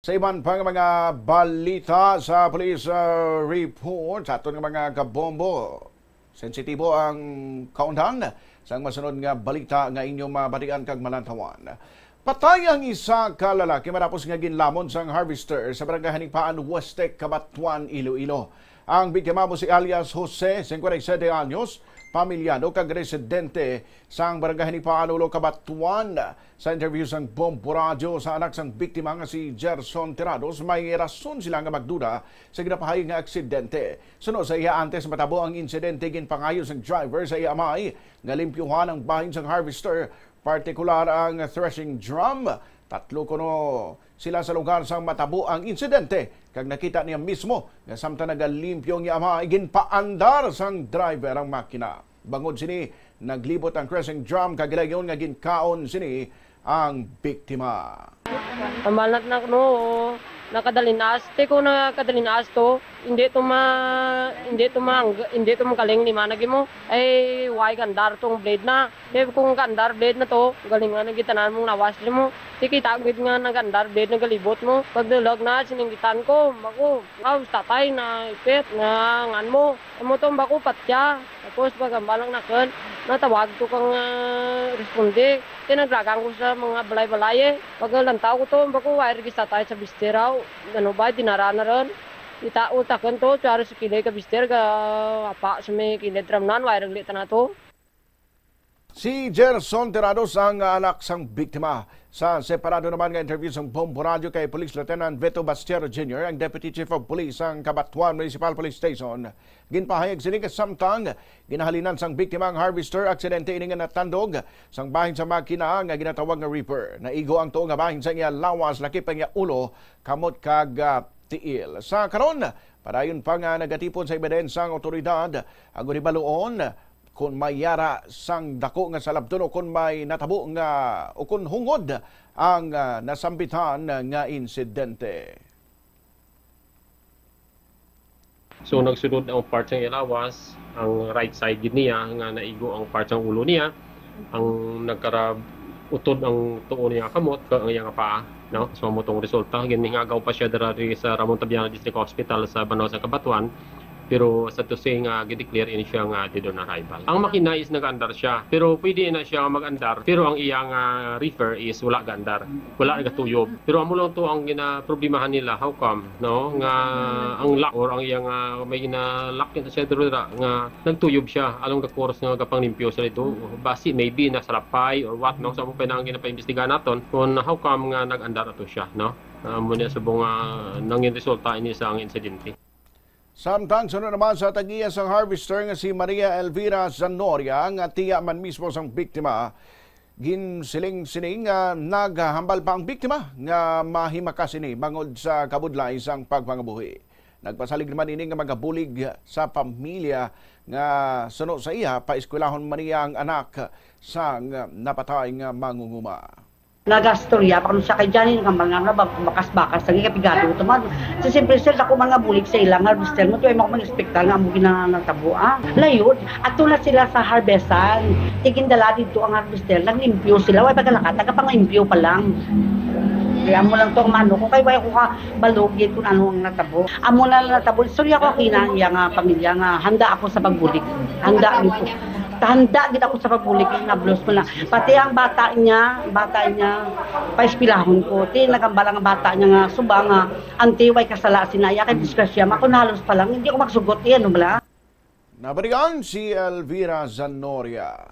Sa iban pang mga balita sa police report, sa aton nga mga kabombo, sensitibo ang kaundang sa masunod nga balita nga inyong mabatian kag malantawan. Patay ang isa ka lalaki matapos nga ginlamon sang harvester sa barangay Hanipaan, Weste, Cabanatuan, Iloilo. Ang biktima mo si alias Jose, 57 anyos, pamilyado kag residente sang barangay Hanipaan, Ulo, Cabanatuan. Sa interview sang Bombo Radio sa anak sang biktima nga si Gerson Tirados, may rason sila nga magduda sa ginapahay nga aksidente. Sunod sa iya antes matabo ang insidente ginpangayo sang driver sa iya amay nga limpyuhan ang bahin sang harvester, partikular ang threshing drum. Tatlo kuno sila sa lugar sang matabo ang insidente kag nakita niya mismo nga samtang nagalimpyo niya amay ginpaandar sang driver ang makina. Bangod sini naglibot ang threshing drum kag gilayon nga ginkaon sini ang biktima. Amalat na no, nakadalinas. Teko na kadalinas to, hindi to magaling ni managi mo. Ay why gandar tong blade na. Deb kung gandar blade na to, galing nga nagitanan mong nawas mo. Tikita gid nga nagandar blade na galibot mo. Pagdalag na sininggitan ko, bako, tatay na ipet nga ngan mo. Amo tong bako patya. Tapos pagambalang naken, natawag to kang responde. Tinaglagang ko sa mga balay-balay. Pag lantaw ko to, bako wire gis tatay sa bisteraw. Ano ba dinara na ron? Itao taken to, tsara sa kilay ka bister ka apa sa may kilay tramnan wire glit na to. Si Gerson Tirados ang anak sang biktima. Sa separado naman nga interview sang Bombo Radio kay Police Lieutenant Veto Bastiero Jr., ang Deputy Chief of Police sang Cabanatuan Municipal Police Station. Ginpahayag sini samtang ginahalinan sang biktima ang harvester, aksidente ini nga natandog sang bahin sa makina nga ginatawag nga reaper. Naigo ang tuong nga bahin sa iya lawas, lakip ang iya ulo, kamot kag tiil. Sa karon, padayon pa nga nagatipon sa ebidensang otoridad ang gunibaluon kung may yara sang dako nga sa labton o kung may natabo nga o kung hungod ang nasambitan nga insidente. So nagsunod ang part ng ilawas, ang right side niya nga naigo ang part ng ulo niya, ang utod ang tuo niya kamot ang iyang paa, no? So mo tong resulta ginhingagaw pa siya diri sa Ramon Tabiana District Hospital sa Banwa sa Cabanatuan. Pero sa to say nga gi-declare ini siya nga dead on arrival. Ang makina is nag-andar siya, pero pwede na siya mag-andar, pero ang iyang reefer is wala gandar, wala gatuyob. Pero amo lang to ang gina-problemahan nila, how come, no? Nga ang lock or ang iyang may gina-lock ito siya dito nga nagtuyob siya, along the course nga kapang limpyo sa ito. Basi maybe nasalapay or what, no? So mo pa nang ginapa-imbestigahan naton kung how come nga nag-andar ato siya, no? Muna subong nangin resulta ini sa ang insidente. Samtang sunod naman sa tagiya sang harvester nga si Maria Elvira Zanoria, nga tiya man mismo sang biktima, ginsiling-sining naghambal pa ang biktima nga mahimakas ini bangod sa kabudlay sang pagpangabuhi. Nagpasalig naman ini nga magabulig sa pamilya nga sunod sa iya paeskwelahon man niya ang anak sang napatay nga mangunguma. Nagastorya pa kung siya kay Johnny nga mga bakas-bakas lagi kapigado to man. Sa simple sir ako mga bulig sa ilang harvester mo to ay mo mag-expectar nga amo ginanatabuan. Layod ato na sila sa harvestan. Tigindala dito ang harvester, naglimpyo sila way pagkalakat tagapanglimpyo pa lang. Kaya amo lang to mano ko kay way ko ka balugid kung ano ang natabo. Amo na natabo. Sorry ako kina iya nga pamilya nga handa ako sa pagbulig. Handa dito. Handa gid ako sa pagbulig nga blos mo na. Pati ang bata niya paispilahon ko. Ti nagambala nga bata niya nga suba nga anti way kasala sinaya kay disgrasya. Ako nahalos pa lang hindi ako magsugot ano bala. Nabalikan si Elvira Zanoria.